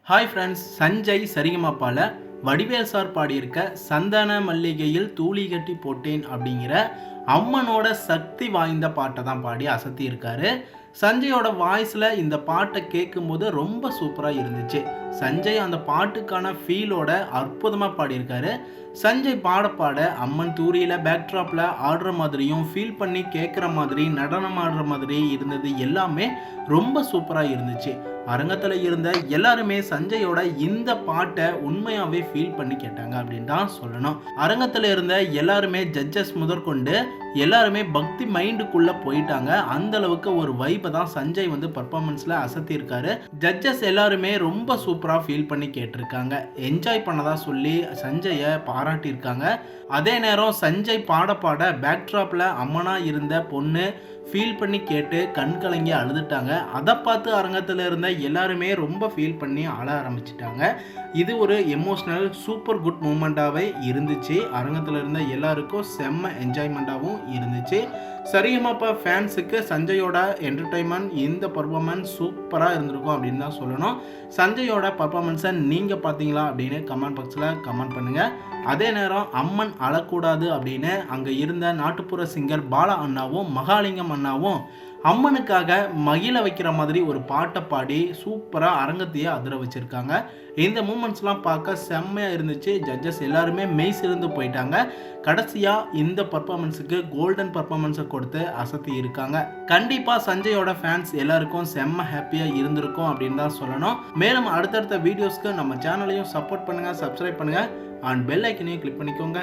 Hi friends, Sanjay சரிகமாப்பால Vadivel sir பாடியிருக்க சந்தன மல்லிகையில் தூளி கட்டி போட்டேன் அப்படிங்கிற அம்மனோட சக்தி வாய்ந்த பாட்டை தான் பாடி அசத்தி இருக்காரு. சஞ்சயோட வாய்ஸில் இந்த பாட்டை கேட்கும்போது ரொம்ப சூப்பராக இருந்துச்சு. சஞ்சய் அந்த பாட்டுக்கான ஃபீலோட அற்புதமாக பாடியிருக்காரு. சஞ்சய் பாட பாட அம்மன் தூரியில் பேக்ட்ராப்பில் ஆடுற மாதிரியும் ஃபீல் பண்ணி கேட்குற மாதிரி நடனம் ஆடுற மாதிரி இருந்தது. எல்லாமே ரொம்ப சூப்பராக இருந்துச்சு. அரங்கத்தில் இருந்த எல்லாருமே சஞ்சயோட இந்த பாட்டை உண்மையாகவே ஃபீல் பண்ணி கேட்டாங்க அப்படின்னு தான் சொல்லணும். அரங்கத்தில் இருந்த எல்லாருமே ஜட்ஜஸ் முதற்கொண்டு எல்லாருமே பக்தி மைண்டுக்குள்ளே போயிட்டாங்க. அந்த அளவுக்கு ஒரு வைப்பை தான் சஞ்சய் பர்ஃபார்மன்ஸில் அசத்தியிருக்காரு. ஜட்ஜஸ் எல்லாருமே ரொம்ப சூப்பராக ஃபீல் பண்ணி கேட்டிருக்காங்க. என்ஜாய் பண்ணதா சொல்லி சஞ்சயை பாராட்டியிருக்காங்க. அதே நேரம் சஞ்சய் பாட பாட பேக்ட்ராப்பில் அம்மனாக இருந்த பொண்ணு ஃபீல் பண்ணி கேட்டு கண் கலங்கி அழுதுட்டாங்க. அதை பார்த்து அரங்கத்தில் இருந்த எல்லாருமே ரொம்ப ஃபீல் பண்ணி அழ ஆரம்பிச்சிட்டாங்க. இது ஒரு எமோஷ்னல் சூப்பர் குட் மூமெண்ட்டாகவே இருந்துச்சு. அரங்கத்தில் இருந்த எல்லாருக்கும் செம்ம என்ஜாய்மெண்ட்டாகவும் இருந்துச்சு. சரிகமாப்பா ஃபேன்ஸுக்கு சஞ்சயோட என்டர்டைன்மெண்ட் இந்த பர்ஃபார்மன்ஸ் சூப்பராக இருந்திருக்கும் அப்படின்னு தான் சொல்லணும். சஞ்சயோட பர்ஃபார்மன்ஸை நீங்கள் பார்த்தீங்களா அப்படின்னு கமெண்ட் பாக்ஸில் கமெண்ட் பண்ணுங்கள். அதே நேரம் அம்மன் அழக்கூடாது அப்படின்னு அங்கே இருந்த நாட்டுப்புற சிங்கர் பாலா அண்ணாவும் மகாலிங்கம் அண்ணாவும் அம்மனுக்காக மகிழ வைக்கிற மாதிரி ஒரு பாட்டை பாடி சூப்பராக அரங்கத்தையே அதிர வச்சுருக்காங்க. இந்த மூமெண்ட்ஸ்லாம் பார்க்க செம்மையாக இருந்துச்சு. ஜட்ஜஸ் எல்லாருமே மெய் சிறந்து போயிட்டாங்க. கடைசியாக இந்த பர்ஃபார்மன்ஸுக்கு கோல்டன் பர்ஃபார்மன்ஸை கொடுத்து அசத்தி இருக்காங்க. கண்டிப்பாக சஞ்சயோட ஃபேன்ஸ் எல்லாருக்கும் செம்ம ஹாப்பியாக இருந்திருக்கும் அப்படின்னு தான் சொல்லணும். மேலும் அடுத்தடுத்த வீடியோஸ்க்கு நம்ம சேனலையும் சப்போர்ட் பண்ணுங்கள், சப்ஸ்கிரைப் பண்ணுங்கள் அண்ட் பெல் ஐக்கனையும் கிளிக் பண்ணிக்கோங்க.